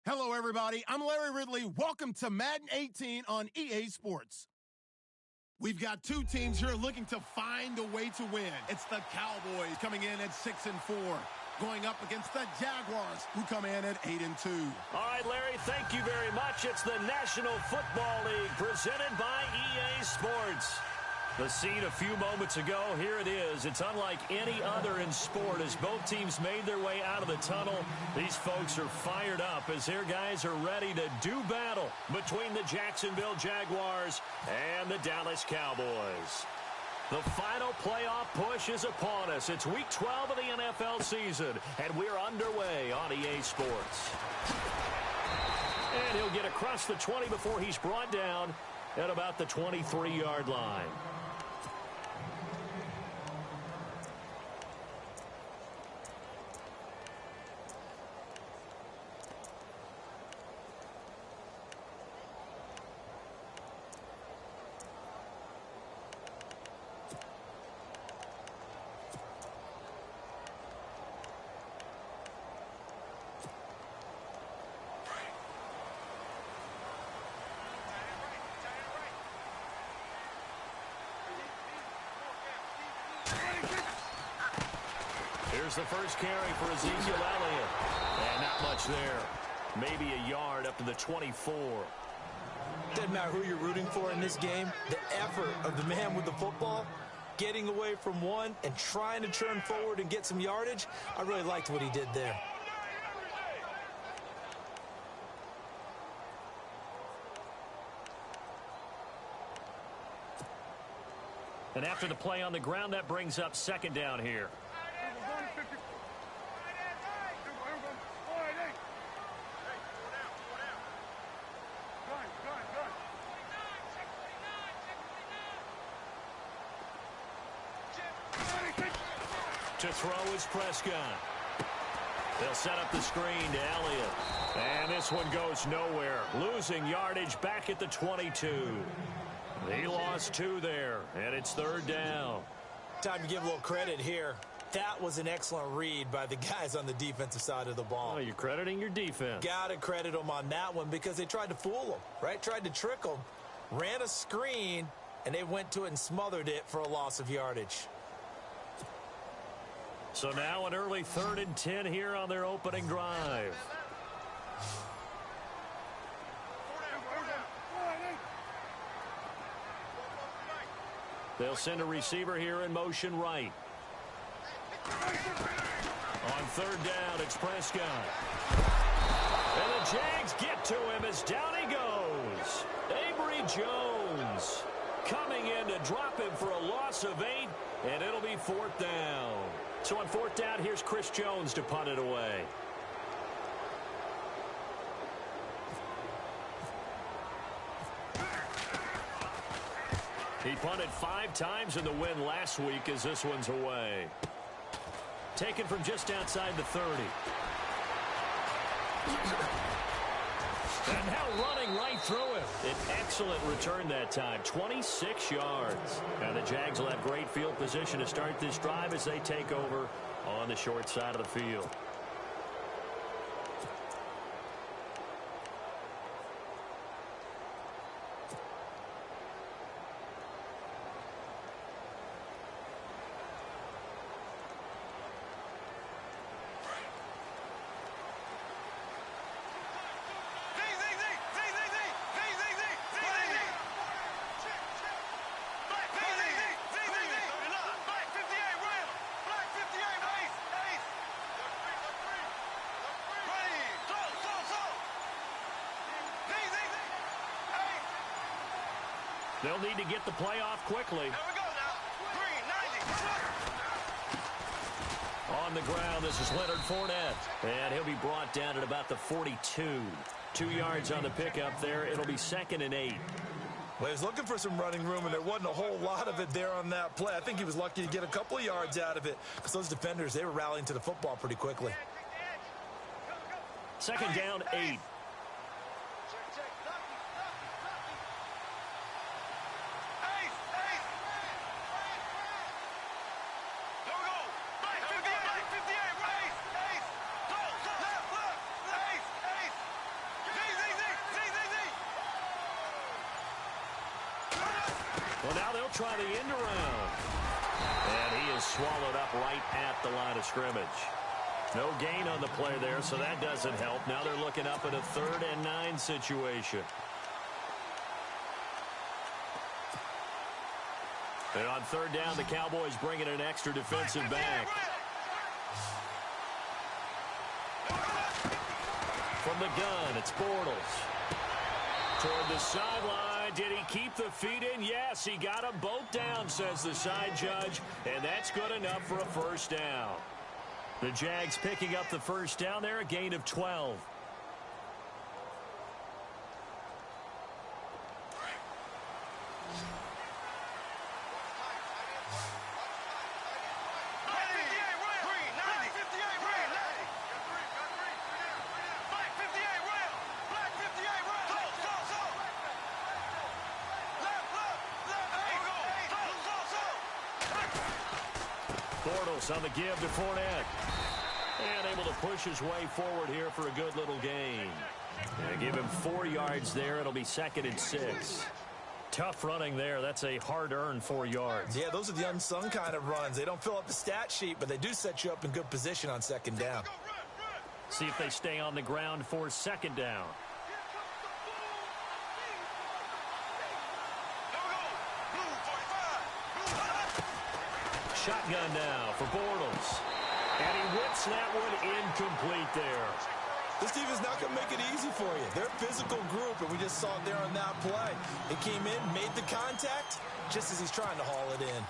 Hello, everybody. I'm Larry Ridley. Welcome to Madden 18 on EA Sports. We've got two teams here looking to find a way to win. It's the Cowboys coming in at 6-4, going up against the Jaguars, who come in at 8-2. All right, Larry, thank you very much. It's the National Football League presented by EA Sports. The scene a few moments ago, here it is. It's unlike any other in sport as both teams made their way out of the tunnel. These folks are fired up as their guys are ready to do battle between the Jacksonville Jaguars and the Dallas Cowboys. The final playoff push is upon us. It's Week 12 of the NFL season, and we're underway on EA Sports. And he'll get across the 20 before he's brought down at about the 23-yard line. Here's the first carry for Ezekiel Elliott. And not much there. Maybe a yard up to the 24. Doesn't matter who you're rooting for in this game. The effort of the man with the football, getting away from one and trying to turn forward and get some yardage, I really liked what he did there. And after the play on the ground, that brings up second down here. To throw is Prescott. They'll set up the screen to Elliott. And this one goes nowhere. Losing yardage back at the 22. He lost 2 there, and it's third down. Time to give a little credit here. That was an excellent read by the guys on the defensive side of the ball. Oh, you're crediting your defense. Got to credit them on that one because they tried to fool them, right? Tried to trick them. Ran a screen, and they went to it and smothered it for a loss of yardage. So now an early 3rd and 10 here on their opening drive. They'll send a receiver here in motion right. On 3rd down, it's Prescott. And the Jags get to him as down he goes. Avery Jones coming in to drop him for a loss of 8, and it'll be 4th down. So on 4th down, here's Chris Jones to punt it away. He punted 5 times in the win last week as this one's away. Taken from just outside the 30. And now running right through him. An excellent return that time. 26 yards. And the Jags will have great field position to start this drive as they take over on the short side of the field. They'll need to get the play off quickly. Here we go now. Green, 90. On the ground, this is Leonard Fournette. And he'll be brought down at about the 42. 2 yards on the pickup there. It'll be 2nd and 8. Well, he was looking for some running room, and there wasn't a whole lot of it there on that play. I think he was lucky to get a couple of yards out of it because those defenders, they were rallying to the football pretty quickly. 2nd down, 8. Well, now they'll try the end around. And he is swallowed up right at the line of scrimmage. No gain on the play there, so that doesn't help. Now they're looking up at a 3rd and 9 situation. And on 3rd down, the Cowboys bring in an extra defensive back. From the gun, it's Bortles. Toward the sideline. Did he keep the feet in? Yes, he got them both down, says the side judge. And that's good enough for a 1st down. The Jags picking up the 1st down there, a gain of 12. Bortles on the give to Fournette. And able to push his way forward here for a good little gain. And give him 4 yards there. It'll be 2nd and 6. Tough running there. That's a hard-earned 4 yards. Yeah, those are the unsung kind of runs. They don't fill up the stat sheet, but they do set you up in good position on 2nd down. See if they stay on the ground for 2nd down. Shotgun now for Bortles. And he whips that one incomplete there. This team is not going to make it easy for you. They're a physical group, and we just saw it there on that play. It came in, made the contact, just as he's trying to haul it in.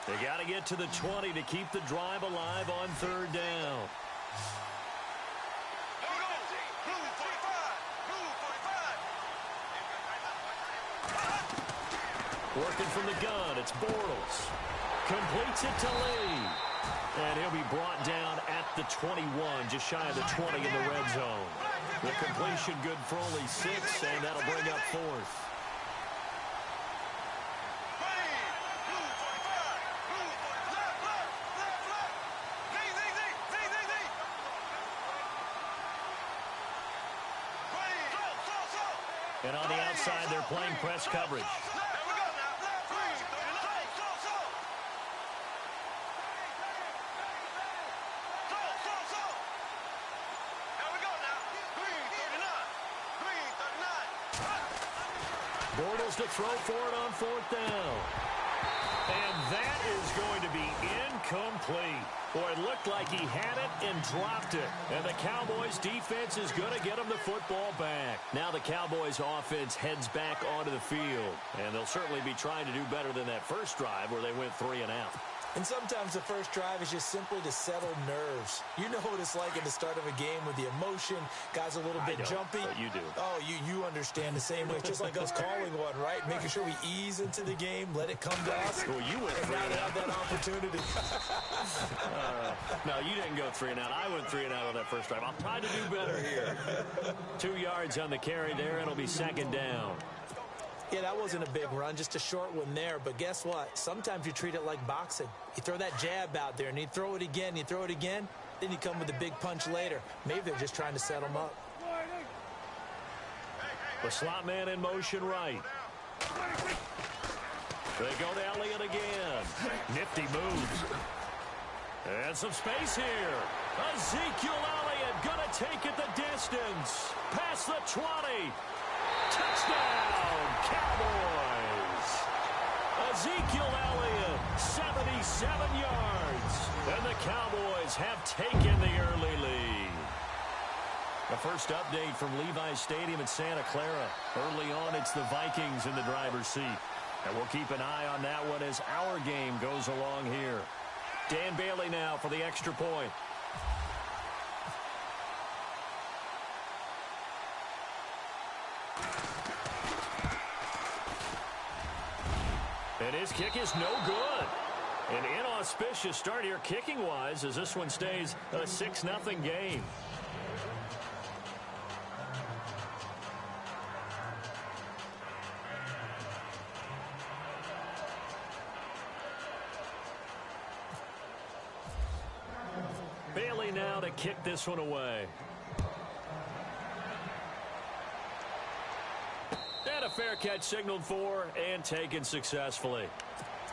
They got to get to the 20 to keep the drive alive on 3rd down. Working from the gun, it's Bortles. Completes it to Lee. And he'll be brought down at the 21, just shy of the 20 in the red zone. The completion good for only 6, and that'll bring up 4th. And on the outside, they're playing press coverage. Bortles to throw for it on 4th down. And that is going to be incomplete. Boy, it looked like he had it and dropped it. And the Cowboys defense is going to get him the football back. Now the Cowboys offense heads back onto the field. And they'll certainly be trying to do better than that first drive where they went 3 and out. And sometimes the first drive is just simply to settle nerves. You know what it's like at the start of a game with the emotion. Guys a little bit jumpy. But you do. Oh, you understand the same way. It's just like us calling one, right? Making sure we ease into the game, let it come to us. Well, you went 3 and and out. Have that opportunity. No, you didn't go 3 and out. I went 3 and out on that first drive. I'll try to do better here. 2 yards on the carry there. It'll be 2nd down. Yeah, that wasn't a big run, just a short one there. But guess what? Sometimes you treat it like boxing. You throw that jab out there, and you throw it again, you throw it again, then you come with a big punch later. Maybe they're just trying to set them up. The slot man in motion right. They go to Elliott again. Nifty moves. And some space here. Ezekiel Elliott going to take it the distance. Past the 20. Touchdown, Cowboys. Ezekiel Elliott, 77 yards. And the Cowboys have taken the early lead. The first update from Levi's Stadium in Santa Clara. Early on, it's the Vikings in the driver's seat. And we'll keep an eye on that one as our game goes along here. Dan Bailey now for the extra point. And his kick is no good. An inauspicious start here kicking-wise as this one stays a 6-0 game. Bailey now to kick this one away. And a fair catch signaled for and taken successfully.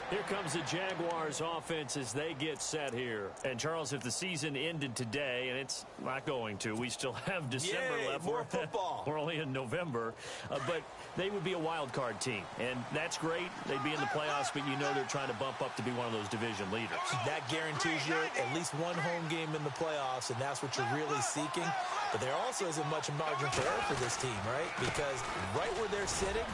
Here comes the Jaguars offense as they get set here. And, Charles, if the season ended today, and it's not going to, we still have December left. More football. We're only in November. But they would be a wild card team. And that's great. They'd be in the playoffs, but you know they're trying to bump up to be one of those division leaders. That guarantees you at least one home game in the playoffs, and that's what you're really seeking. But there also isn't much margin for error for this team, right? Because right where they're sitting,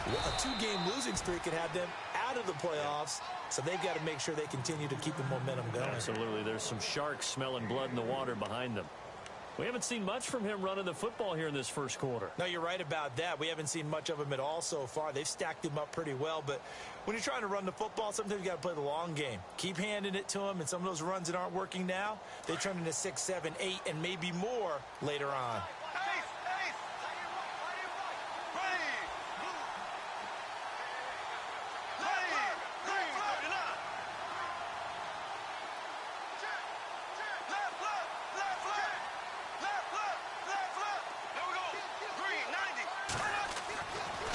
a 2-game losing streak could have them out of the playoffs, so they've got to make sure they continue to keep the momentum going. Absolutely. There's some sharks smelling blood in the water behind them. We haven't seen much from him running the football here in this first quarter. No, you're right about that. We haven't seen much of him at all so far. They've stacked him up pretty well, but when you're trying to run the football, sometimes you got to play the long game. Keep handing it to him, and some of those runs that aren't working now, they turn into 6, 7, 8, and maybe more later on.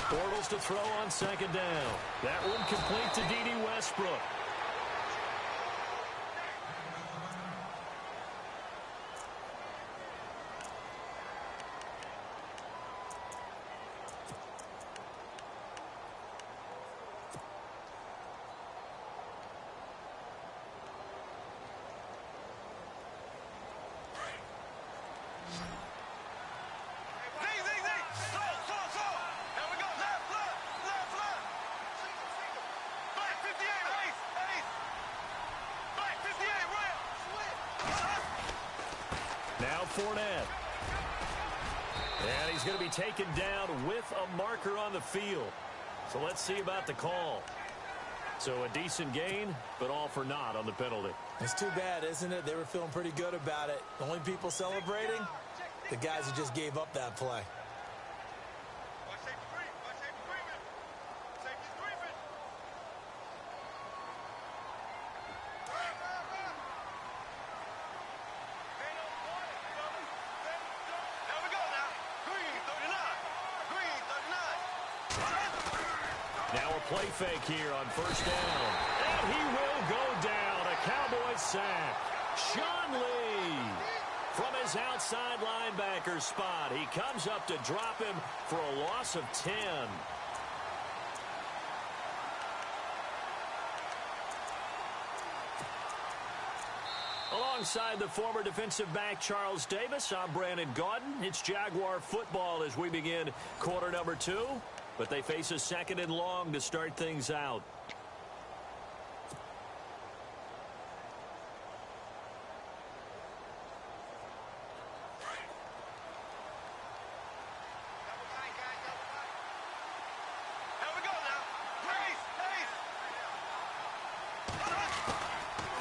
Bortles to throw on second down. That one complete to D.D. Westbrook. Now Fournette. And he's going to be taken down with a marker on the field. So let's see about the call. So a decent gain, but all for naught on the penalty. It's too bad, isn't it? They were feeling pretty good about it. The only people celebrating, the guys who just gave up that play. Now a play fake here on first down. And he will go down. A Cowboys sack. Sean Lee from his outside linebacker spot. He comes up to drop him for a loss of 10. Alongside the former defensive back Charles Davis, I'm Brandon Gaudin. It's Jaguar football as we begin quarter number 2. But they face a second and long to start things out.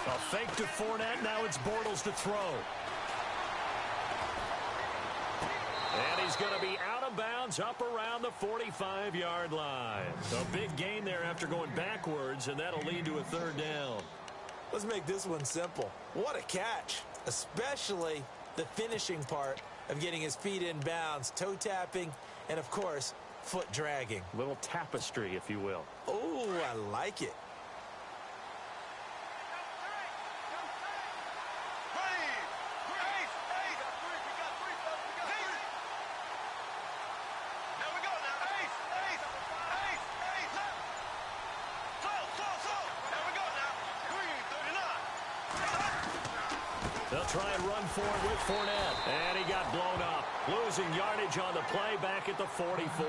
A fake to Fournette. Now it's Bortles to throw. And he's going to be out of bounds up around the 45-yard line. A big gain there after going backwards, and that'll lead to a third down. Let's make this one simple. What a catch, especially the finishing part of getting his feet in bounds, toe tapping, and, of course, foot dragging. Little tapestry, if you will. Oh, I like it. They'll try and run for it with Fournette. And he got blown up. Losing yardage on the play back at the 44.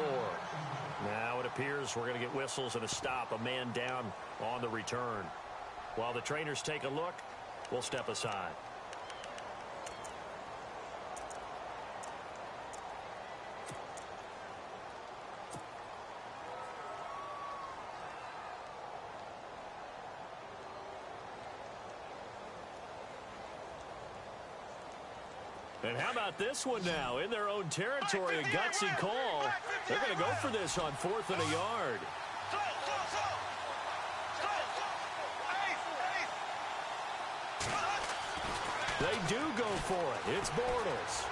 Now it appears we're going to get whistles and a stop. A man down on the return. While the trainers take a look, we'll step aside. And how about this one now? In their own territory, a gutsy call. They're going to go for this on 4th and a yard. They do go for it. It's Bortles.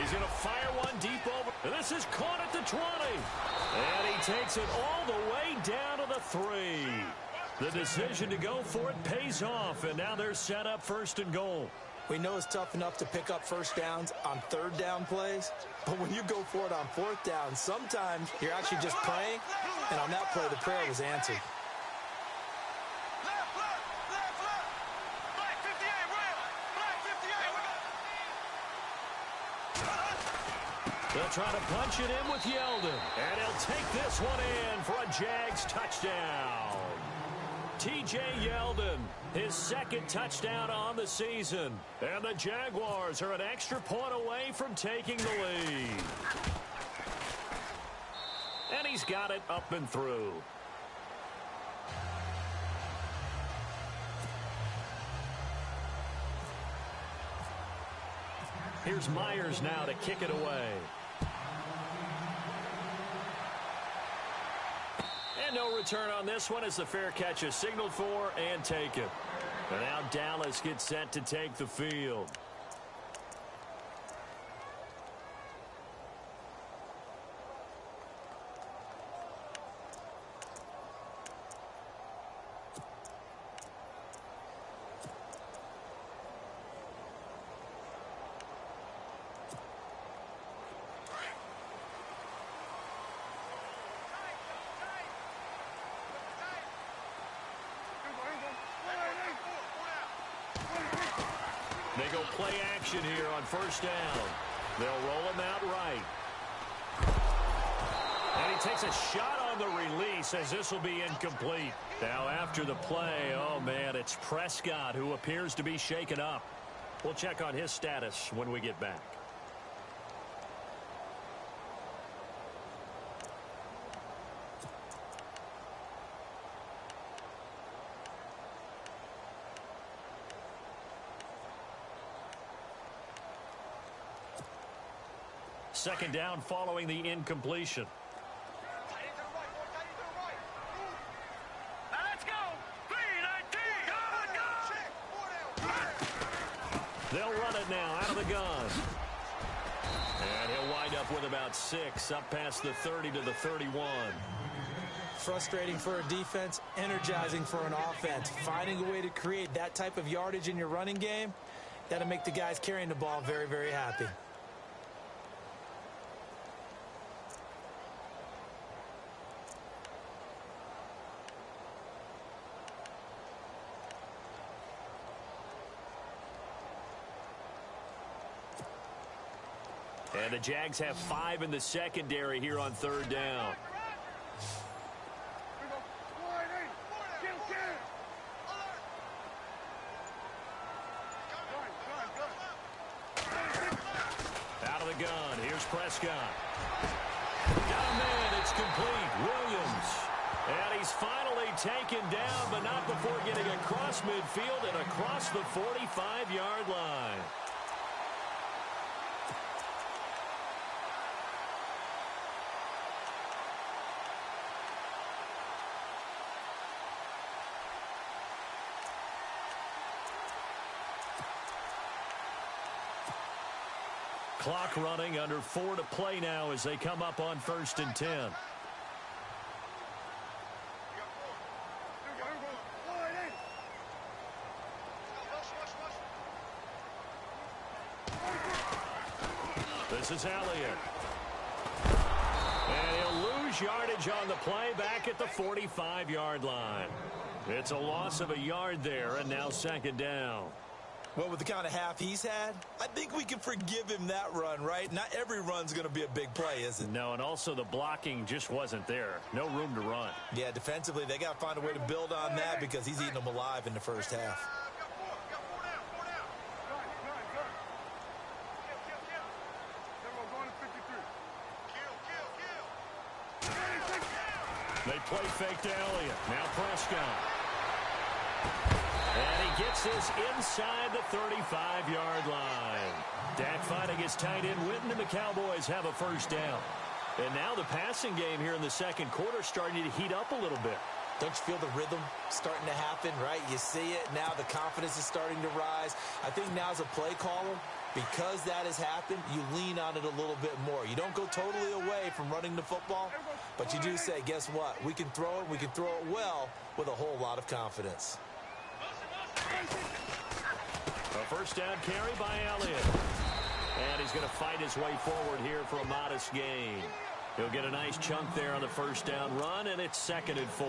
He's going to fire one deep over. And this is caught at the 20. And he takes it all the way down to the 3. The decision to go for it pays off. And now they're set up 1st and goal. We know it's tough enough to pick up first downs on 3rd down plays. But when you go for it on 4th down, sometimes you're actually just praying. And on that play, the prayer was answered. They'll try to punch it in with Yeldon. And he'll take this one in for a Jags touchdown. T.J. Yeldon, his 2nd touchdown on the season. And the Jaguars are an extra point away from taking the lead. And he's got it up and through. Here's Myers now to kick it away. And no return on this one as the fair catch is signaled for and taken. And now Dallas gets set to take the field. They go play action here on 1st down. They'll roll him out right. And he takes a shot on the release as this will be incomplete. Now after the play, oh man, it's Prescott who appears to be shaken up. We'll check on his status when we get back. Second down following the incompletion. They'll run it now out of the gun. And he'll wind up with about 6 up past the 30 to the 31. Frustrating for a defense, energizing for an offense. Finding a way to create that type of yardage in your running game, that'll make the guys carrying the ball very, very happy. And the Jags have 5 in the secondary here on 3rd down. Out of the gun. Here's Prescott. Got a man. It's complete. Williams. And he's finally taken down, but not before getting across midfield and across the 45-yard line. Clock running, under 4 to play now as they come up on 1st and 10. This is Elliott. And he'll lose yardage on the play back at the 45-yard line. It's a loss of a yard there, and now 2nd down. Well, with the kind of half he's had, I think we can forgive him that run, right? Not every run's going to be a big play, is it? No, and also the blocking just wasn't there. No room to run. Yeah, defensively, they got to find a way to build on that because he's eating them alive in the first half. They play fake to Elliott. Now Prescott. And he gets this inside the 35-yard line. Dak finding his tight end Witten, and the Cowboys have a 1st down. And now the passing game here in the 2nd quarter starting to heat up a little bit. Don't you feel the rhythm starting to happen, right? You see it. Now the confidence is starting to rise. I think now as a play caller, because that has happened, you lean on it a little bit more. You don't go totally away from running the football, but you do say, guess what? We can throw it. We can throw it well with a whole lot of confidence. A first down carry by Elliott. And he's going to fight his way forward here for a modest gain. He'll get a nice chunk there on the first down run, and it's 2nd and 4.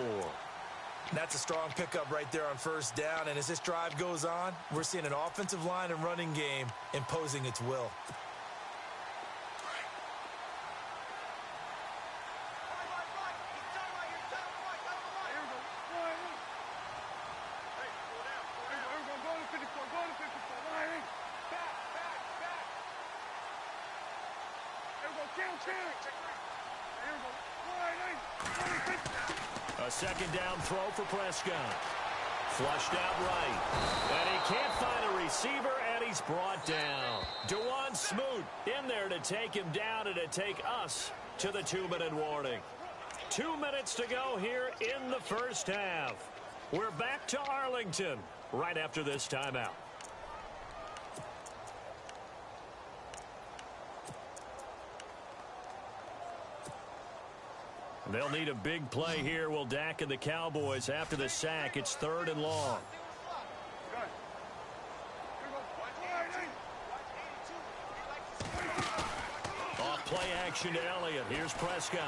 That's a strong pickup right there on first down. And as this drive goes on, we're seeing an offensive line and running game imposing its will. A second down throw for Prescott. Flushed out right. And he can't find a receiver, and he's brought down. DeJuan Smoot in there to take him down and to take us to the 2-minute warning. 2 minutes to go here in the first half. We're back to Arlington right after this timeout. They'll need a big play here, will Dak and the Cowboys. After the sack, it's 3rd and long. Off play action to Elliott. Here's Prescott.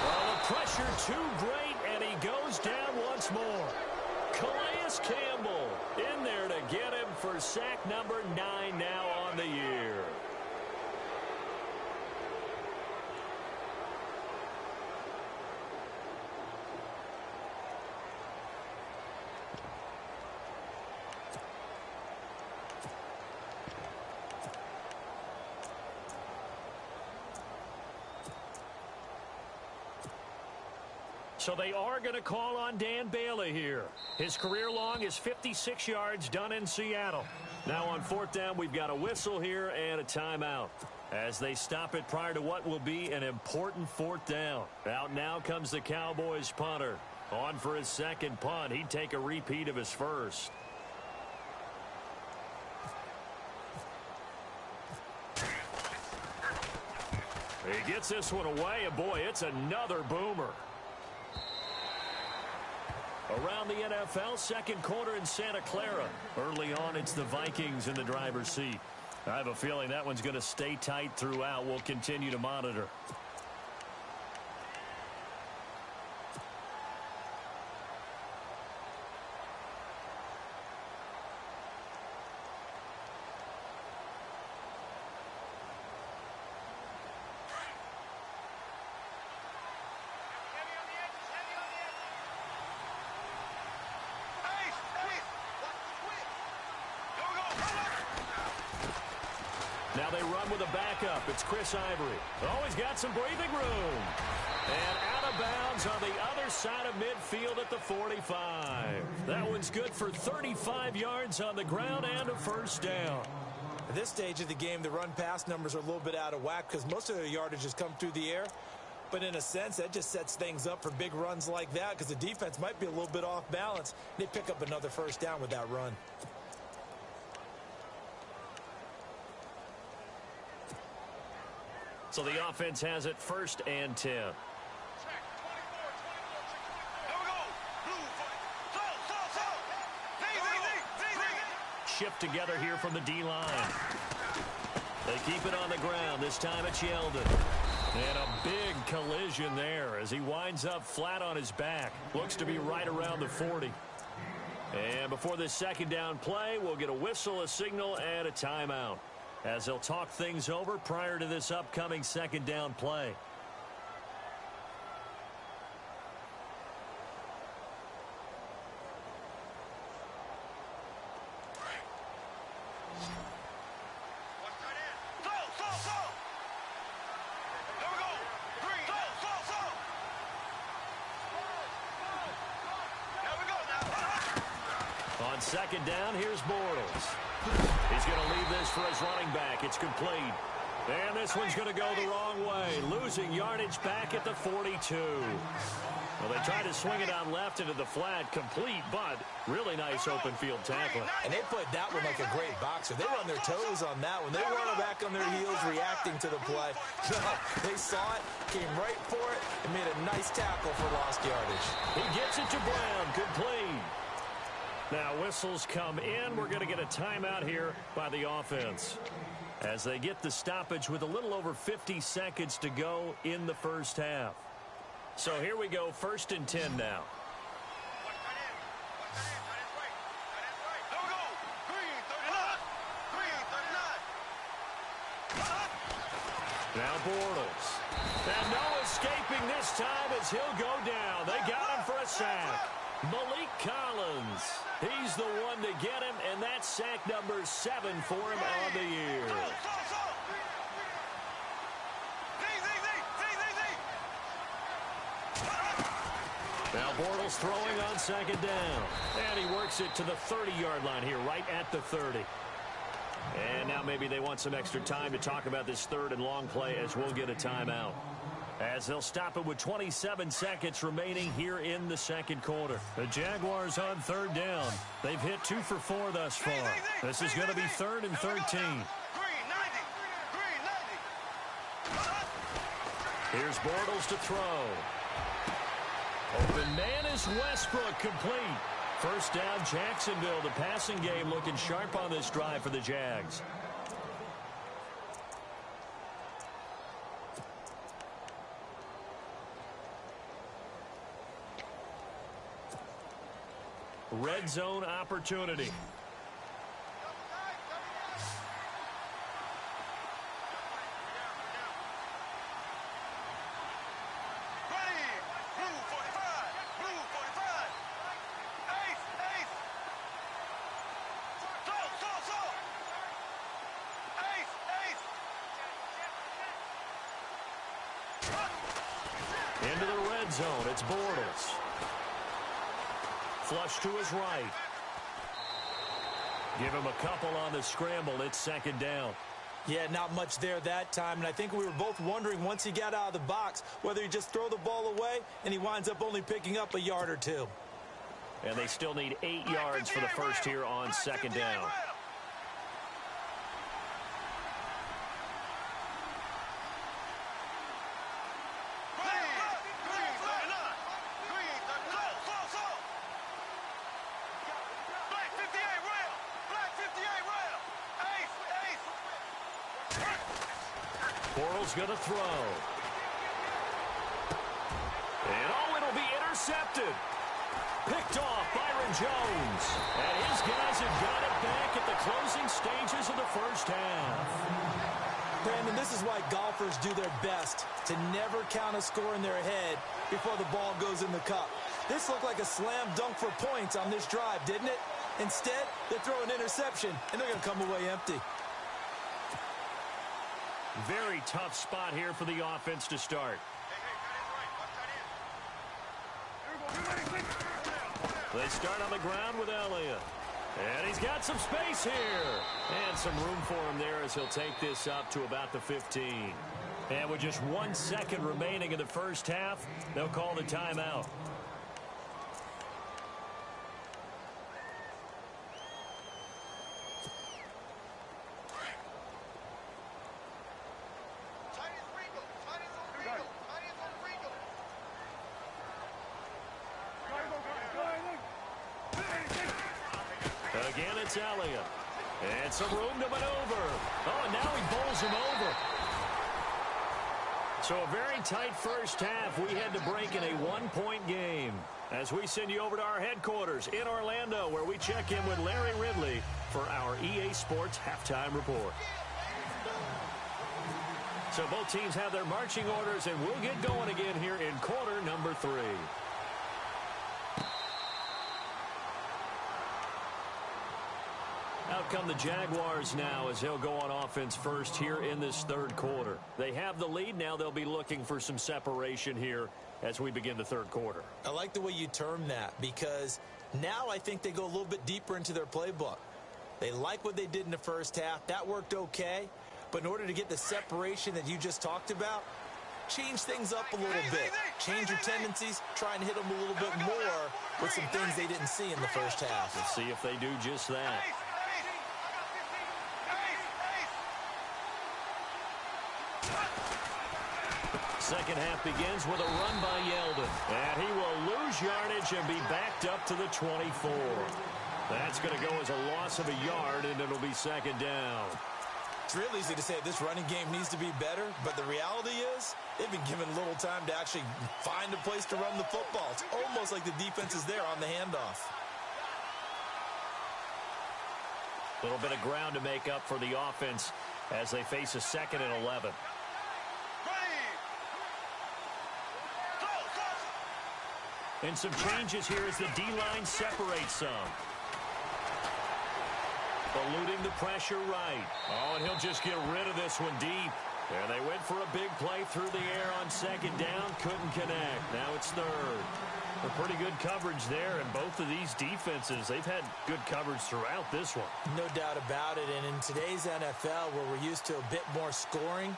Well, the pressure too great, and he goes down once more. Calais Campbell in there to get him for sack number 9 now on the year. So they are going to call on Dan Bailey here. His career long is 56 yards done in Seattle. Now on 4th down, we've got a whistle here and a timeout as they stop it prior to what will be an important 4th down. Out now comes the Cowboys punter. On for his second punt. He'd take a repeat of his first. He gets this one away, and boy, it's another boomer. Around the NFL, second quarter in Santa Clara. Early on, it's the Vikings in the driver's seat. I have a feeling that one's going to stay tight throughout. We'll continue to monitor. Now they run with a backup. It's Chris Ivory. Oh, he's got some breathing room. And out of bounds on the other side of midfield at the 45. That one's good for 35 yards on the ground and a first down. At this stage of the game, the run-pass numbers are a little bit out of whack because most of their yardage has come through the air. But in a sense, that just sets things up for big runs like that because the defense might be a little bit off balance. They pick up another first down with that run. So the offense has it 1st and 10. Shift together here from the D-line. They keep it on the ground. This time it's Yeldon. And a big collision there as he winds up flat on his back. Looks to be right around the 40. And before this second down play, we'll get a whistle, a signal, and a timeout, as they'll talk things over prior to this upcoming second down play. On second down, here's Bortles. He's going to leave this for his running back. It's complete. And this one's going to go the wrong way, losing yardage back at the 42. Well, they tried to swing it on left into the flat, complete, but really nice open field tackling. And they put that one like a great boxer. They were on their toes on that one. They weren't back on their heels reacting to the play. No, they saw it, came right for it, and made a nice tackle for lost yardage. He gets it to Brown, complete. Now whistles come in. We're going to get a timeout here by the offense as they get the stoppage with a little over 50 seconds to go in the first half. So here we go, 1st and 10 now. Now Bortles. And no escaping this time as he'll go down. They got him for a sack. Malik Collins. He's the one to get him, and that's sack number 7 for him on the year. Now Bortles throwing on 2nd down. And he works it to the 30-yard line here, right at the 30. And now maybe they want some extra time to talk about this 3rd and long play as we'll get a timeout. As they'll stop it with 27 seconds remaining here in the 2nd quarter. The Jaguars on 3rd down. They've hit 2 for 4 thus far. This is going to be 3rd and 13. Here's Bortles to throw. Open man is Westbrook, complete. First down, Jacksonville. The passing game looking sharp on this drive for the Jags. Red zone opportunity. Into the red zone, it's Bortles. Flush to his right. Give him a couple on the scramble. It's 2nd down. Yeah, not much there that time, and I think we were both wondering once he got out of the box whether he just throw the ball away, and he winds up only picking up a yard or 2. And they still need 8 yards for the first here on 2nd down. Bortles going to throw. And it'll be intercepted. Picked off Byron Jones. And his guys have got it back at the closing stages of the first half. Brandon, this is why golfers do their best to never count a score in their head before the ball goes in the cup. This looked like a slam dunk for points on this drive, didn't it? Instead, they throw an interception, and they're going to come away empty. Very tough spot here for the offense to start. They start on the ground with Elliott. And he's got some space here. And some room for him there as he'll take this up to about the 15. And with just 1 second remaining in the first half, they'll call the timeout. Again, it's Elliott. And some room to maneuver. Oh, and now he bowls him over. So a very tight first half. We had to break in a 1-point game as we send you over to our headquarters in Orlando, where we check in with Larry Ridley for our EA Sports Halftime Report. So both teams have their marching orders, and we'll get going again here in quarter number 3. Out come the Jaguars now as they'll go on offense first here in this 3rd quarter. They have the lead. Now they'll be looking for some separation here as we begin the 3rd quarter. I like the way you term that, because now I think they go a little bit deeper into their playbook. They like what they did in the first half. That worked okay. But in order to get the separation that you just talked about, change things up a little bit. Change your tendencies, try and hit them a little bit more with some things they didn't see in the first half. Let's see if they do just that. Second half begins with a run by Yeldon. And he will lose yardage and be backed up to the 24. That's going to go as a loss of a yard, and it'll be second down. It's real easy to say this running game needs to be better, but the reality is they've been given little time to actually find a place to run the football. It's almost like the defense is there on the handoff. A little bit of ground to make up for the offense as they face a 2nd and 11. And some changes here as the D-line separates some. Eluding the pressure right. Oh, and he'll just get rid of this one deep. And they went for a big play through the air on second down. Couldn't connect. Now it's third. A pretty good coverage there. And both of these defenses, they've had good coverage throughout this one. No doubt about it. And in today's NFL, where we're used to a bit more scoring,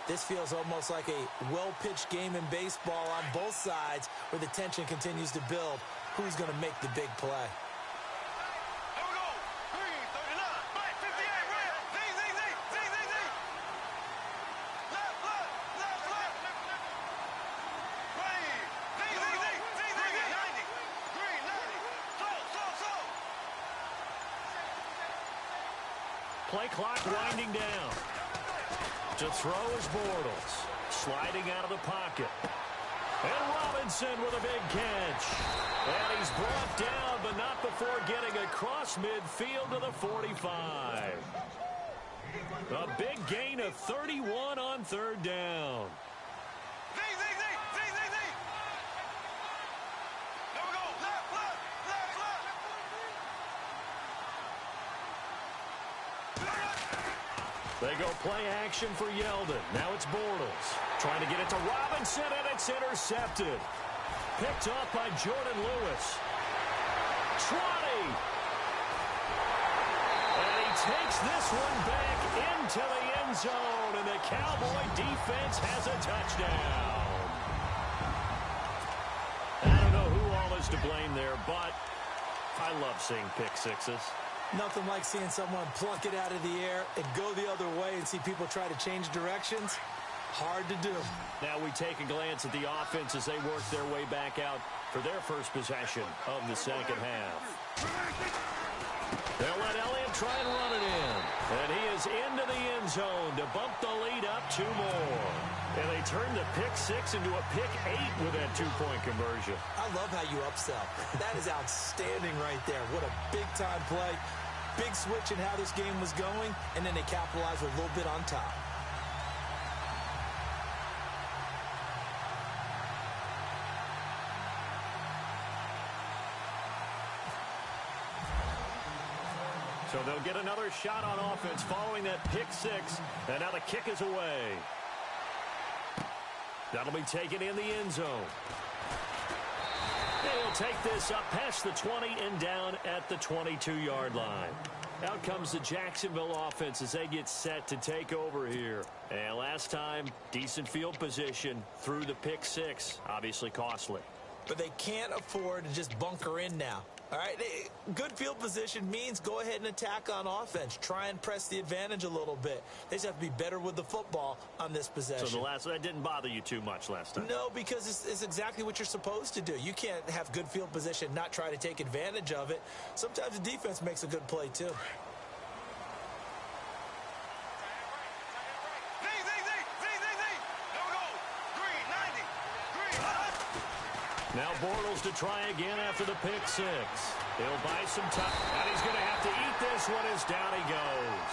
this feels almost like a well-pitched game in baseball on both sides where the tension continues to build. Who's going to make the big play? Play clock winding down. To throw is Bortles. Sliding out of the pocket. And Robinson with a big catch. And he's brought down, but not before getting across midfield to the 45. A big gain of 31 on third down. They go play action for Yeldon. Now it's Bortles. Trying to get it to Robinson, and it's intercepted. Picked off by Jordan Lewis. 20. And he takes this one back into the end zone, and the Cowboy defense has a touchdown. I don't know who all is to blame there, but I love seeing pick sixes. Nothing like seeing someone pluck it out of the air and go the other way and see people try to change directions. Hard to do. Now we take a glance at the offense as they work their way back out for their first possession of the second half. They'll let Elliott try and run it in. And he is into the end zone to bump the lead up 2 more. And they turn the pick 6 into a pick 8 with that 2-point conversion. I love how you upsell. That is outstanding right there. What a big-time play. Big switch in how this game was going, and then they capitalized with a little bit on top. So they'll get another shot on offense following that pick 6. And now the kick is away. That'll be taken in the end zone. They'll take this up past the 20 and down at the 22-yard line. Out comes the Jacksonville offense as they get set to take over here. And last time, decent field position through the pick 6. Obviously costly. But they can't afford to just bunker in now. All right, good field position means go ahead and attack on offense. Try and press the advantage a little bit. They just have to be better with the football on this possession. So that didn't bother you too much last time? No, because it's exactly what you're supposed to do. You can't have good field position, not try to take advantage of it. Sometimes the defense makes a good play, too. Now Bortles to try again after the pick 6. He'll buy some time, and he's going to have to eat this one as down he goes.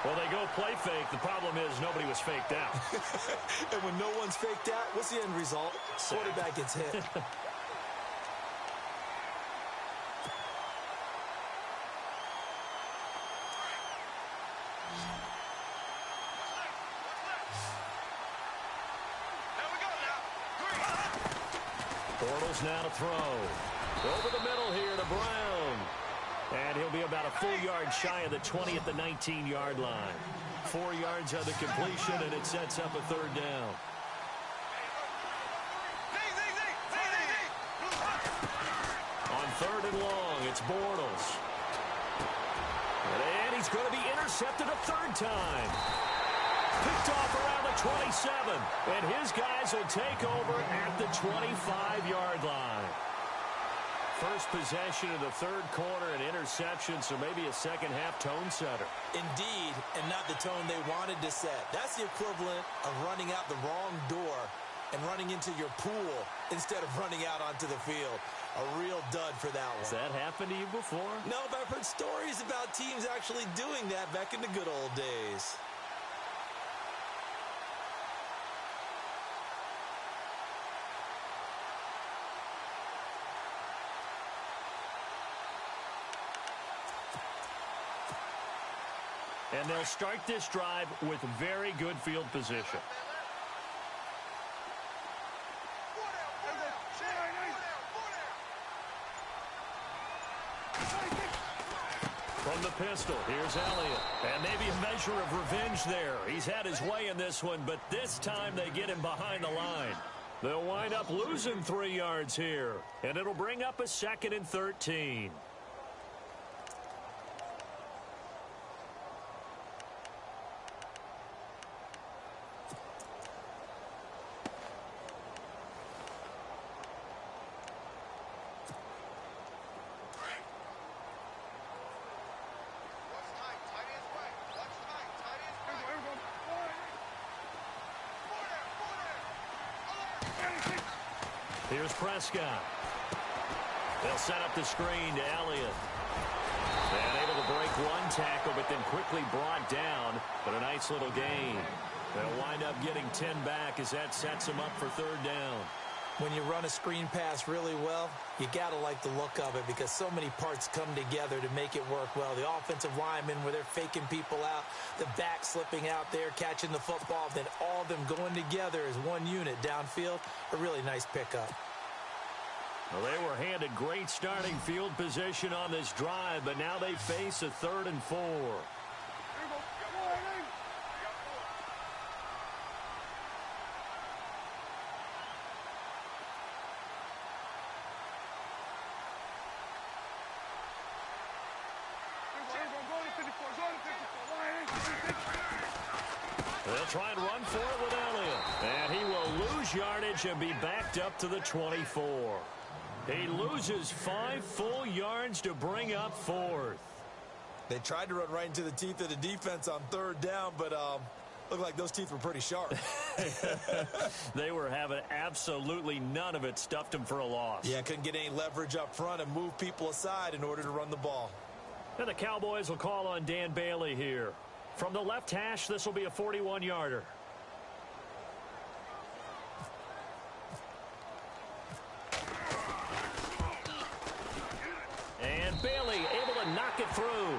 Well, they go play fake. The problem is nobody was faked out. And when no one's faked out, what's the end result? Quarterback gets hit. Bortles now to throw. Over the middle here to Brown. And he'll be about a full yard shy of the 20 at the 19-yard line. 4 yards on the completion, and it sets up a third down. On 3rd and long, it's Bortles. And he's going to be intercepted a 3rd time. Picked off around the 27. And his guys will take over at the 25-yard line. First possession of the 3rd quarter, an interception, so maybe a second-half tone setter. Indeed, and not the tone they wanted to set. That's the equivalent of running out the wrong door and running into your pool instead of running out onto the field. A real dud for that one. Has that happened to you before? No, but I've heard stories about teams actually doing that back in the good old days. And they'll start this drive with very good field position. From the pistol, here's Elliott. And maybe a measure of revenge there. He's had his way in this one, but this time they get him behind the line. They'll wind up losing 3 yards here. And it'll bring up a 2nd and 13. Here's Prescott. They'll set up the screen to Elliott. And able to break one tackle, but then quickly brought down. But a nice little gain. They'll wind up getting 10 back as that sets them up for 3rd down. When you run a screen pass really well, you got to like the look of it because so many parts come together to make it work well. The offensive linemen where they're faking people out, the back slipping out there, catching the football, then all of them going together as one unit downfield. A really nice pickup. Well, they were handed great starting field position on this drive, but now they face a 3rd and 4. They'll try and run for it with Elliott. And he will lose yardage and be backed up to the 24. He loses 5 full yards to bring up 4th. They tried to run right into the teeth of the defense on 3rd down, but looked like those teeth were pretty sharp. They were having absolutely none of it, stuffed them for a loss. Yeah, couldn't get any leverage up front and move people aside in order to run the ball. And the Cowboys will call on Dan Bailey here. From the left hash, this will be a 41-yarder. And Bailey able to knock it through.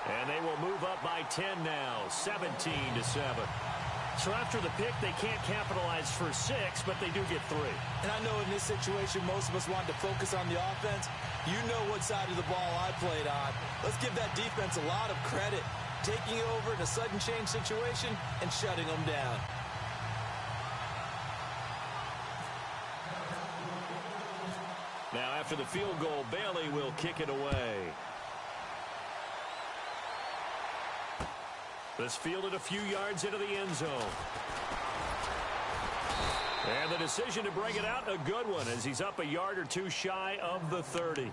And they will move up by 10 now, 17-7. So after the pick, they can't capitalize for 6, but they do get 3. And I know in this situation, most of us wanted to focus on the offense. You know what side of the ball I played on. Let's give that defense a lot of credit. Taking over in a sudden change situation and shutting them down. Now after the field goal, Bailey will kick it away. This fielded a few yards into the end zone. And the decision to bring it out, a good one, as he's up a yard or two shy of the 30.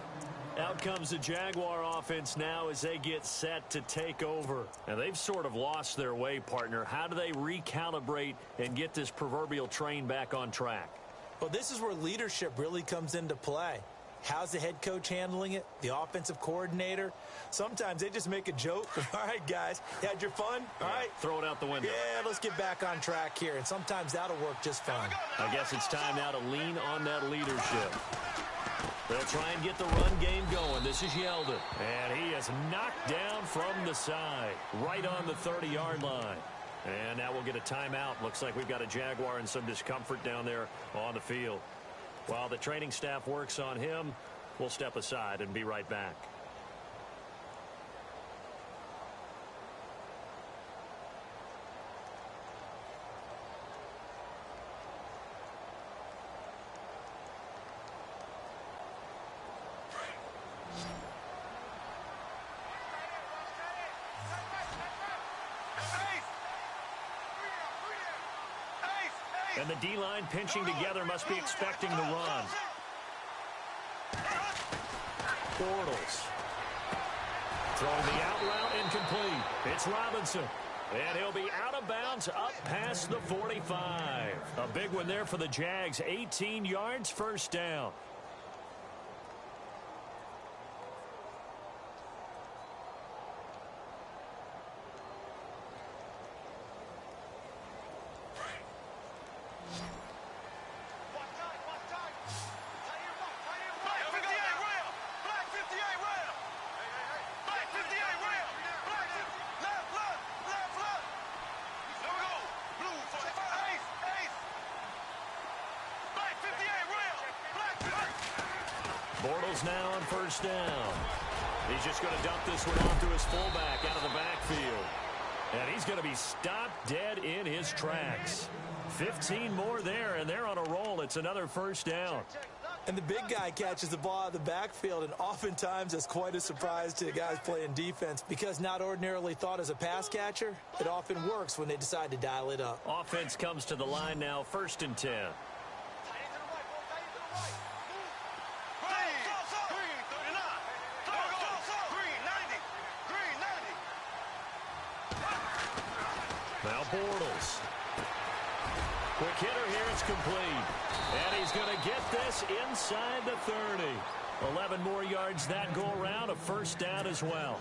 Out comes the Jaguar offense now as they get set to take over. And they've sort of lost their way, partner. How do they recalibrate and get this proverbial train back on track? Well, this is where leadership really comes into play. How's the head coach handling it? The offensive coordinator? Sometimes they just make a joke. All right, guys, you had your fun? All right. Throw it out the window. Yeah, let's get back on track here. And sometimes that'll work just fine. I guess it's time now to lean on that leadership. They'll try and get the run game going. This is Yeldon. And he is knocked down from the side, right on the 30-yard line. And now we'll get a timeout. Looks like we've got a Jaguar and some discomfort down there on the field. While the training staff works on him, we'll step aside and be right back. And the D-line pinching together must be expecting the run. Bortles. Throwing the out route incomplete. It's Robinson. And he'll be out of bounds up past the 45. A big one there for the Jags. 18 yards, first down. Bortles now on first down. He's just going to dump this one off to his fullback out of the backfield. And he's going to be stopped dead in his tracks. 15 more there, and they're on a roll. It's another first down. And the big guy catches the ball out of the backfield, and oftentimes it's quite a surprise to the guys playing defense because not ordinarily thought as a pass catcher, it often works when they decide to dial it up. Offense comes to the line now, 1st and 10. Now Bortles. Quick hitter here, it's complete. And he's going to get this inside the 30. 11 more yards that go around, a first down as well.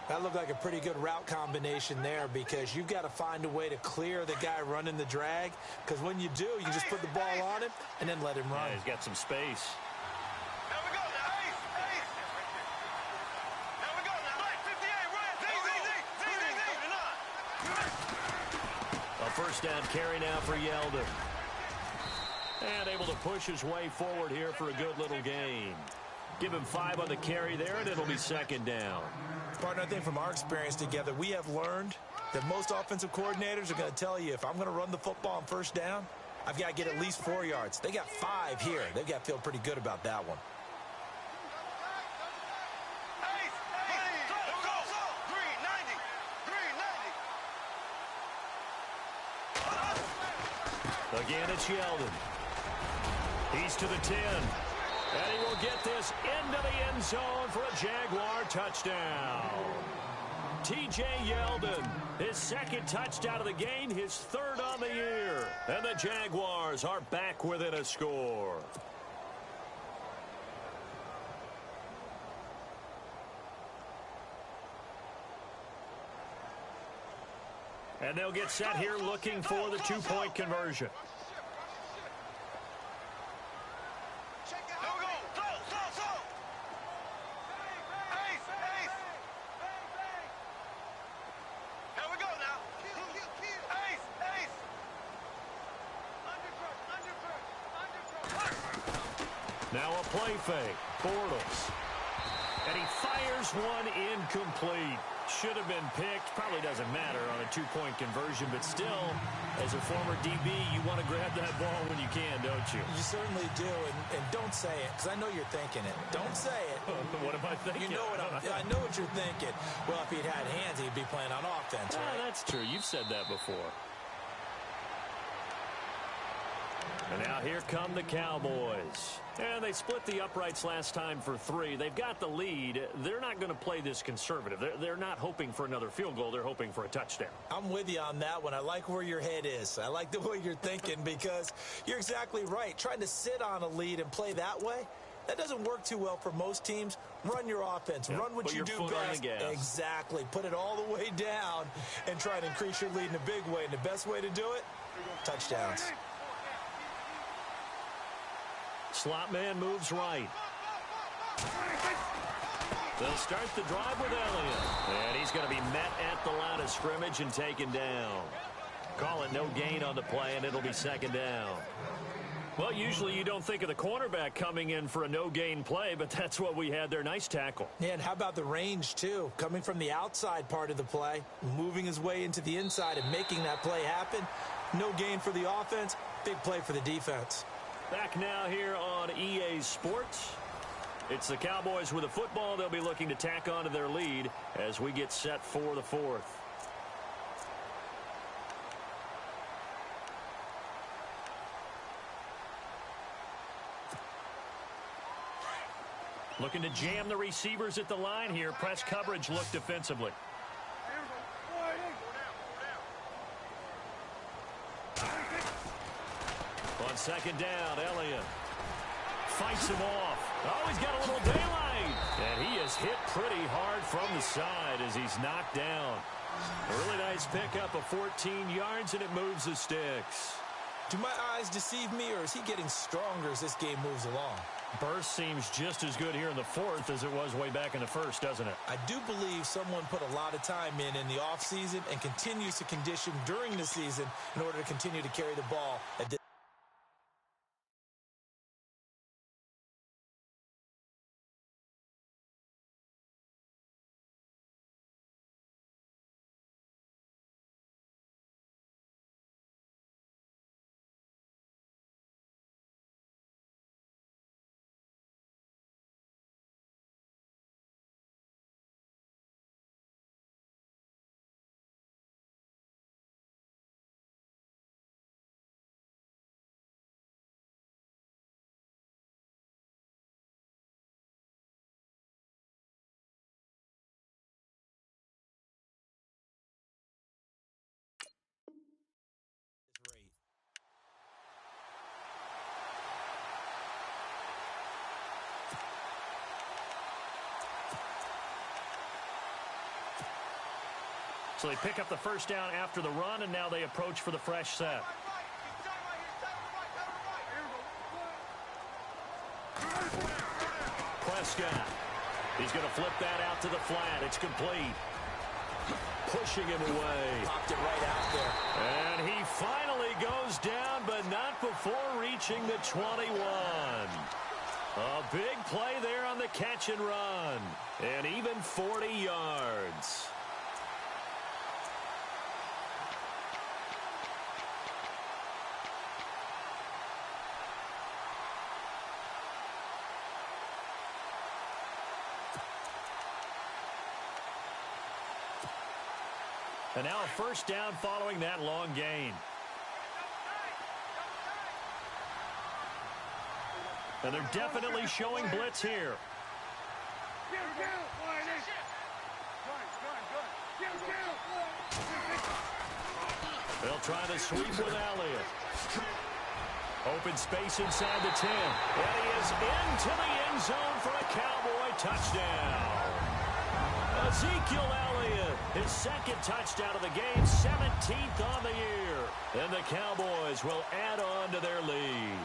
That looked like a pretty good route combination there because you've got to find a way to clear the guy running the drag because when you do, you just put the ball on him and then let him run. Yeah, he's got some space. First down carry now for Yeldon. And able to push his way forward here for a good little gain. Give him 5 on the carry there, and it'll be 2nd down. Partner, I think from our experience together, we have learned that most offensive coordinators are going to tell you if I'm going to run the football on first down, I've got to get at least 4 yards. They got 5 here. They've got to feel pretty good about that one. Again, it's Yeldon. He's to the 10. And he will get this into the end zone for a Jaguar touchdown. T.J. Yeldon, his 2nd touchdown of the game, his 3rd on the year. And the Jaguars are back within a score. And they'll get set here looking for the 2-point conversion. Now a play fake. Bortles. And he fires one incomplete. Should have been picked. Probably doesn't matter on a 2-point conversion, but still, as a former DB, you want to grab that ball when you can, don't you? You certainly do, and don't say it, because I know you're thinking it. Don't say it. What am I thinking? You know what I know what you're thinking. Well, if he'd had hands, he'd be playing on offense, right? That's true. You've said that before. And now here come the Cowboys. And they split the uprights last time for 3. They've got the lead. They're not going to play this conservative. They're not hoping for another field goal. They're hoping for a touchdown. I'm with you on that one. I like where your head is. I like the way you're thinking because you're exactly right. Trying to sit on a lead and play that way, that doesn't work too well for most teams. Run your offense. Yep. Run what you do best. Exactly. Put it all the way down and try to increase your lead in a big way. And the best way to do it, touchdowns. Slot man moves right. They'll start the drive with Elliott. And he's going to be met at the line of scrimmage and taken down. Call it no gain on the play, and it'll be 2nd down. Well, usually you don't think of the cornerback coming in for a no-gain play, but that's what we had there. Nice tackle. Yeah, and how about the range, too? Coming from the outside part of the play, moving his way into the inside and making that play happen. No gain for the offense, big play for the defense. Back now here on EA Sports. It's the Cowboys with the football. They'll be looking to tack on to their lead as we get set for the 4th. Looking to jam the receivers at the line here. Press coverage look defensively. On second down, Elliott fights him off. Oh, he's got a little daylight. And he is hit pretty hard from the side as he's knocked down. A really nice pickup of 14 yards, and it moves the sticks. Do my eyes deceive me, or is he getting stronger as this game moves along? Burst seems just as good here in the fourth as it was way back in the first, doesn't it? I do believe someone put a lot of time in the offseason and continues to condition during the season in order to continue to carry the ball at this. So they pick up the first down after the run, and now they approach for the fresh set. Prescott. He's going to flip that out to the flat. It's complete. Pushing him away. Popped it right out there. And he finally goes down, but not before reaching the 21. A big play there on the catch and run. And even 40 yards. And now a first down following that long gain. And they're definitely showing blitz here. They'll try the sweep with Elliott. Open space inside the 10. And he is into the end zone for a Cowboy touchdown. Ezekiel Elliott, his second touchdown of the game, 17th on the year. And the Cowboys will add on to their lead.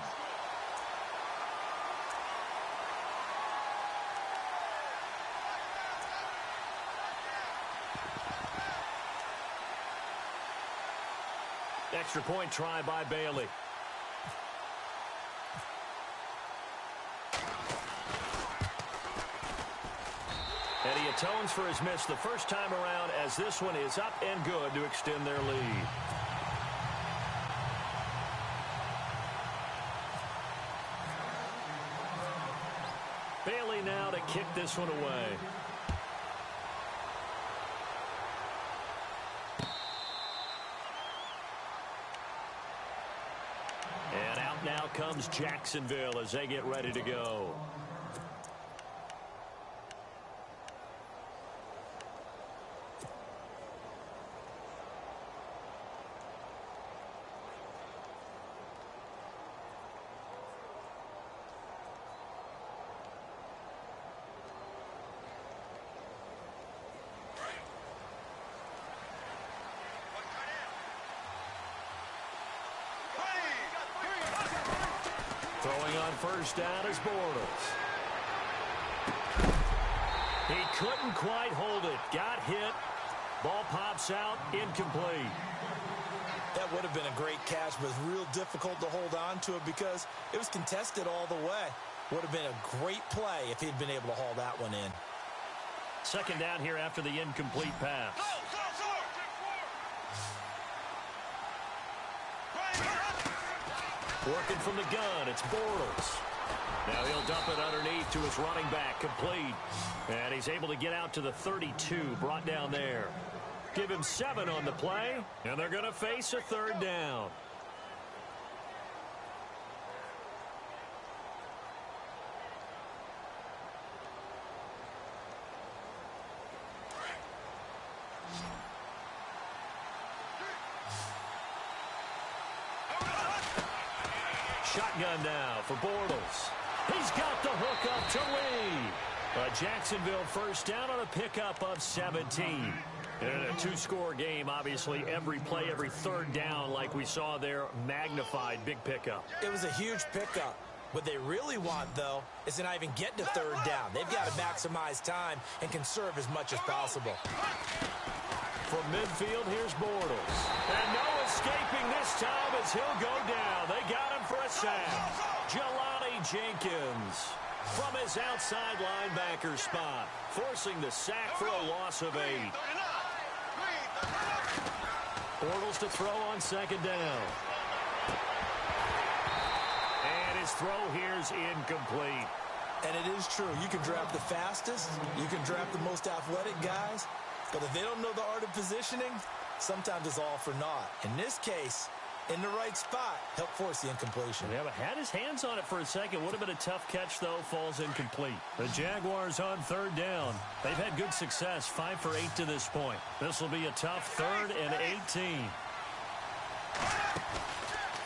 Extra point try by Bailey. And he atones for his miss the first time around, as this one is up and good to extend their lead. Bailey now to kick this one away. And out now comes Jacksonville as they get ready to go. Throwing on first down is Bortles. He couldn't quite hold it. Got hit. Ball pops out. Incomplete. That would have been a great catch, but it's real difficult to hold on to it because it was contested all the way. Would have been a great play if he'd been able to haul that one in. Second down here after the incomplete pass. Working from the gun, it's Bortles. Now he'll dump it underneath to his running back, complete. And he's able to get out to the 32, brought down there. Give him 7 on the play, and they're going to face a third down. Shotgun now for Bortles. He's got the hook up to Lee. A Jacksonville first down on a pickup of 17. In a two-score game, obviously, every play, every third down, like we saw there, magnified, big pickup. It was a huge pickup. What they really want, though, is to not even get to third down. They've got to maximize time and conserve as much as possible. From midfield, here's Bortles. And no escaping this time as he'll go down. They got him for a sack. Jelani Jenkins from his outside linebacker spot, forcing the sack for a loss of 8. Bortles to throw on second down. And his throw here's incomplete. And it is true. You can draft the fastest. You can draft the most athletic guys. But if they don't know the art of positioning, sometimes it's all for naught. In this case, in the right spot, help force the incompletion. Yeah, but had his hands on it for a second. Would have been a tough catch, though. Falls incomplete. The Jaguars on third down. They've had good success, 5 for 8 to this point. This will be a tough 3rd and 18.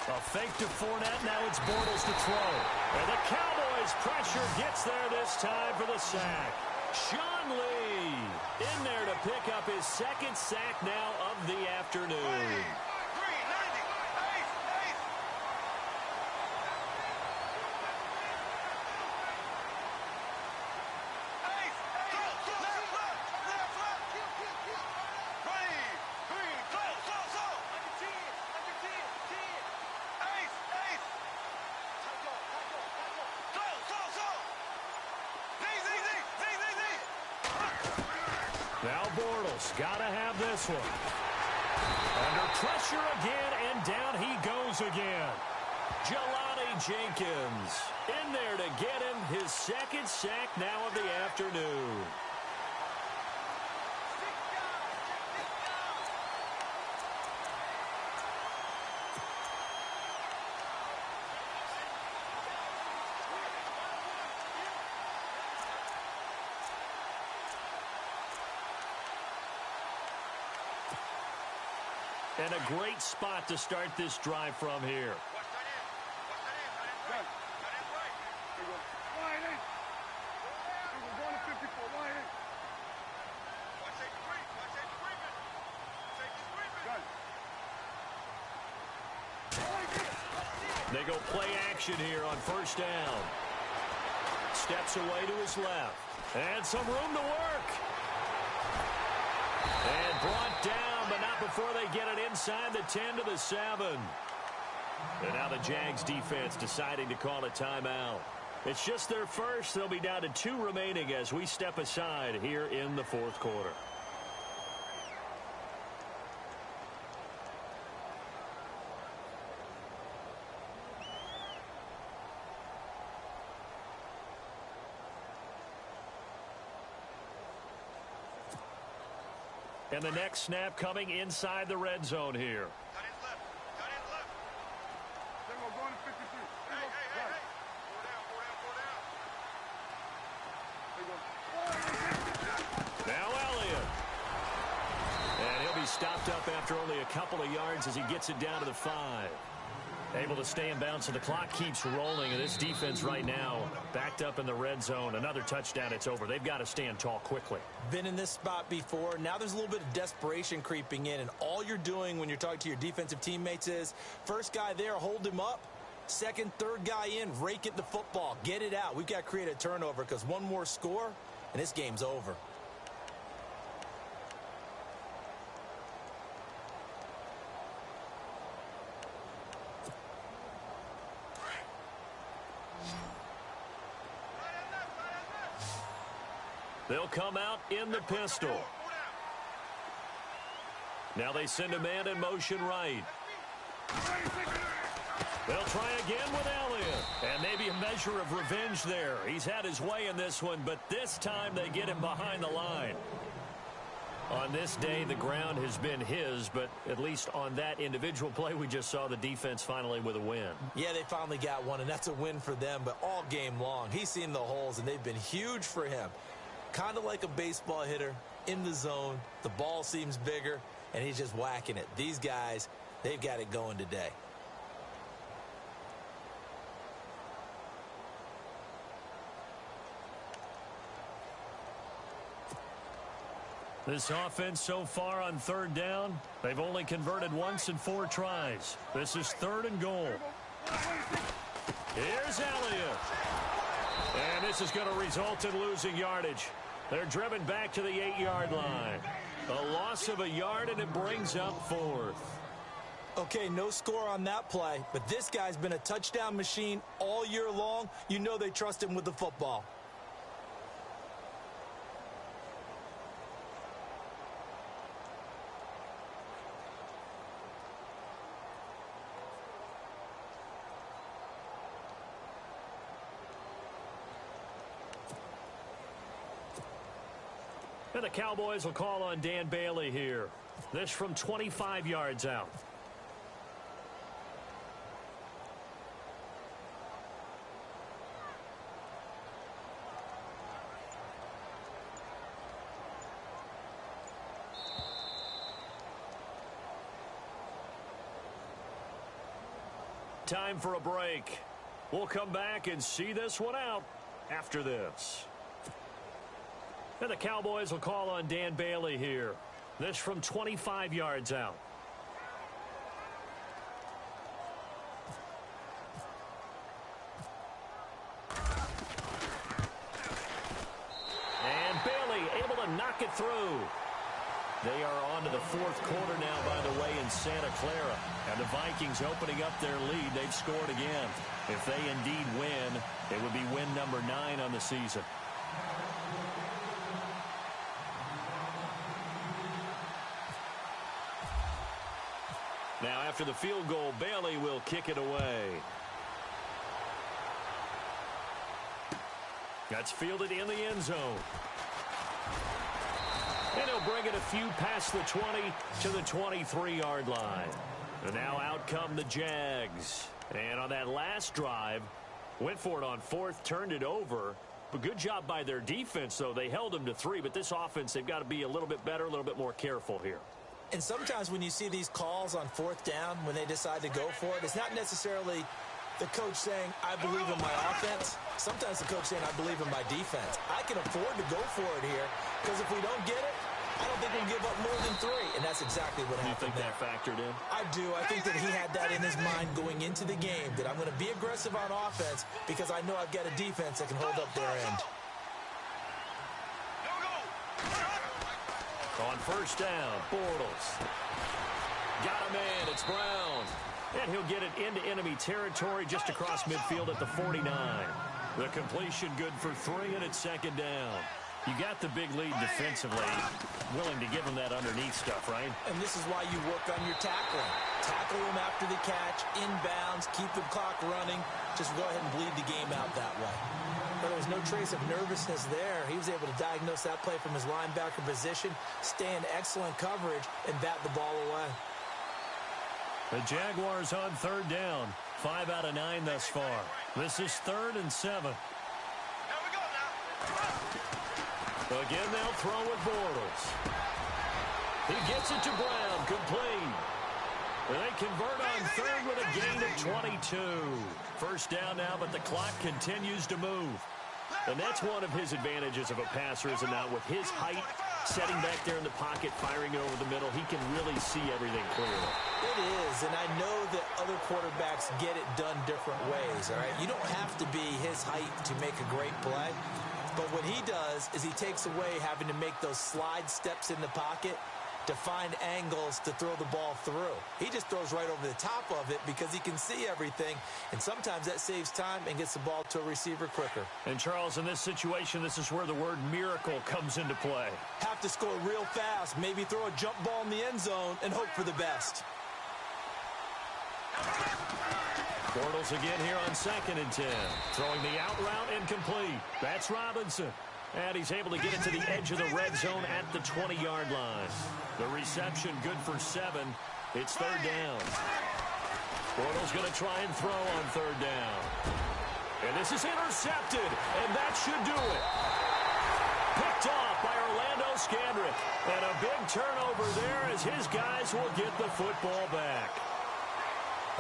A fake to Fournette. Now it's Bortles to throw. And the Cowboys' pressure gets there this time for the sack. Sean Lee in there to pick up his second sack now of the afternoon. Now Bortles got to have this one. Under pressure again, and down he goes again. Jelani Jenkins in there to get him his second sack now of the afternoon. And a great spot to start this drive from here. They go play action here on first down. Steps away to his left. And some room to work. And brought down, but not before they get it inside the 10 to the 7. And now the Jags defense deciding to call a timeout. It's just their first. They'll be down to 2 remaining as we step aside here in the fourth quarter. And the next snap coming inside the red zone here. Now Elliott. And he'll be stopped up after only a couple of yards as he gets it down to the 5. Able to stay in bounds, so the clock keeps rolling. And this defense right now backed up in the red zone. Another touchdown, it's over. They've got to stand tall quickly. Been in this spot before. Now there's a little bit of desperation creeping in. And all you're doing when you're talking to your defensive teammates is, first guy there, hold him up. Second, third guy in, rake it the football. Get it out. We've got to create a turnover because one more score, and this game's over. They'll come out in the pistol. Now they send a man in motion right. They'll try again with Elliott. And maybe a measure of revenge there. He's had his way in this one, but this time they get him behind the line. On this day, the ground has been his, but at least on that individual play, we just saw the defense finally with a win. Yeah, they finally got one, and that's a win for them, but all game long, he's seen the holes, and they've been huge for him. Kind of like a baseball hitter in the zone. The ball seems bigger, and he's just whacking it. These guys, they've got it going today. This offense so far on third down, they've only converted once in 4 tries. This is 3rd and goal. Here's Elliott. And this is going to result in losing yardage. They're driven back to the 8-yard line. A loss of a yard, and it brings up 4th. Okay, no score on that play, but this guy's been a touchdown machine all year long. You know they trust him with the football. And the Cowboys will call on Dan Bailey here. This from 25 yards out. Time for a break. We'll come back and see this one out after this. And the Cowboys will call on Dan Bailey here. This from 25 yards out. And Bailey able to knock it through. They are on to the 4th quarter now, by the way, in Santa Clara. And the Vikings opening up their lead. They've scored again. If they indeed win, it would be win number 9 on the season. Now, after the field goal, Bailey will kick it away. That's fielded in the end zone. And he'll bring it a few past the 20 to the 23-yard line. And now out come the Jags. And on that last drive, went for it on 4th, turned it over. But good job by their defense, though. They held them to 3. But this offense, they've got to be a little bit better, a little bit more careful here. And sometimes when you see these calls on 4th down, when they decide to go for it, it's not necessarily the coach saying, I believe in my offense. Sometimes the coach saying, I believe in my defense. I can afford to go for it here because if we don't get it, I don't think we'll give up more than 3. And that's exactly what happened there. You think that factored in? I do. I think that he had that in his mind going into the game, that I'm going to be aggressive on offense because I know I've got a defense that can hold up their end. On 1st down, Bortles. Got a man, it's Brown. And he'll get it into enemy territory just across midfield at the 49. The completion good for 3, and it's 2nd down. You got the big lead defensively, willing to give him that underneath stuff, right? And this is why you work on your tackling. Tackle him after the catch, inbounds, keep the clock running. Just go ahead and bleed the game out that way. But there was no trace of nervousness there. He was able to diagnose that play from his linebacker position, stay in excellent coverage, and bat the ball away. The Jaguars on 3rd down. 5 out of 9 thus far. This is 3rd and 7. Here we go now. Again, they'll throw with Bortles. He gets it to Brown, complete. They convert on 3rd with a gain of 22. 1st down now, but the clock continues to move. And that's one of his advantages of a passer, is it not? With his height, setting back there in the pocket, firing it over the middle, he can really see everything clearly. It is, and I know that other quarterbacks get it done different ways, all right? You don't have to be his height to make a great play. But what he does is he takes away having to make those slide steps in the pocket to find angles to throw the ball through. He just throws right over the top of it because he can see everything, and sometimes that saves time and gets the ball to a receiver quicker. And, Charles, in this situation, this is where the word miracle comes into play. Have to score real fast, maybe throw a jump ball in the end zone and hope for the best. Bortles again here on 2nd and 10. Throwing the out route incomplete. That's Robinson. And he's able to get it to the edge of the red zone at the 20-yard line. The reception good for 7. It's 3rd down. Bortles going to try and throw on 3rd down. And this is intercepted, and that should do it. Picked off by Orlando Scandrick. And a big turnover there as his guys will get the football back.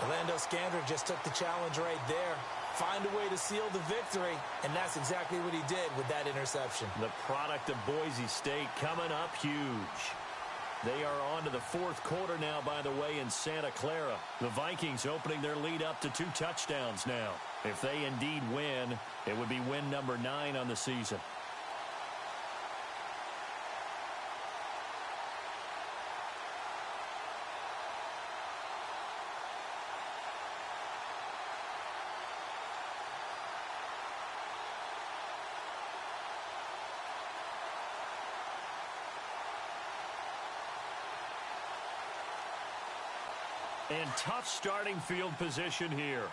Orlando Scandrick just took the challenge right there. find a way to seal the victory, and that's exactly what he did with that interception. The product of Boise State coming up huge. They are on to the fourth quarter now, by the way, in Santa Clara. The Vikings opening their lead up to 2 touchdowns now. If they indeed win, it would be win number 9 on the season. And tough starting field position here.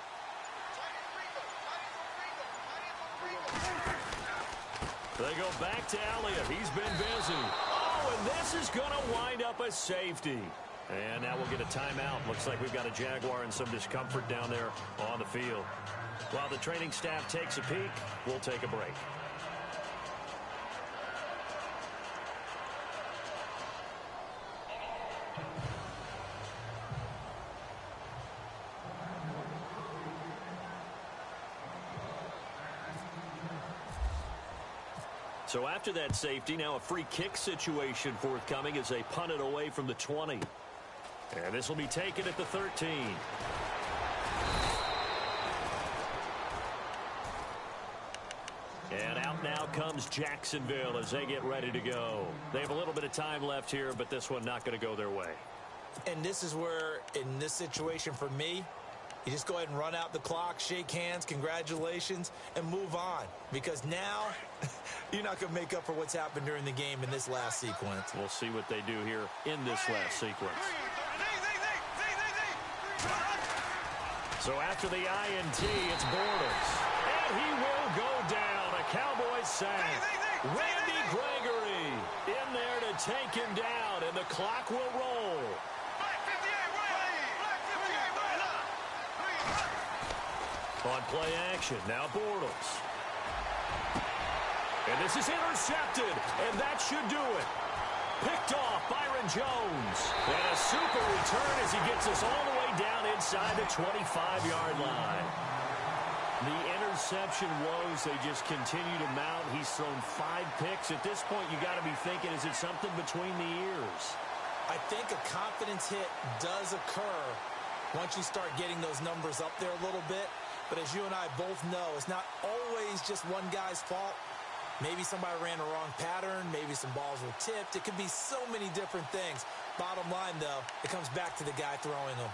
They go back to Elliott. He's been busy. Oh, and this is going to wind up a safety. And now we'll get a timeout. Looks like we've got a Jaguar and some discomfort down there on the field. While the training staff takes a peek, we'll take a break. So after that safety, now a free kick situation forthcoming as they punt it away from the 20. And this will be taken at the 13. And out now comes Jacksonville as they get ready to go. They have a little bit of time left here, but this one not going to go their way. And this is where, in this situation for me, you just go ahead and run out the clock, shake hands, congratulations, and move on. Because now, you're not going to make up for what's happened during the game in this last sequence. We'll see what they do here in this last sequence. So after the INT, it's Bortles. And he will go down. A Cowboys sack. Randy Gregory in there to take him down, and the clock will roll. On play action, now Bortles. And this is intercepted, and that should do it. Picked off Byron Jones. And a super return as he gets us all the way down inside the 25-yard line. The interception woes, they just continue to mount. He's thrown 5 picks. At this point, you got to be thinking, is it something between the ears? I think a confidence hit does occur once you start getting those numbers up there a little bit. But as you and I both know, it's not always just one guy's fault. Maybe somebody ran a wrong pattern. Maybe some balls were tipped. It could be so many different things. Bottom line, though, it comes back to the guy throwing them.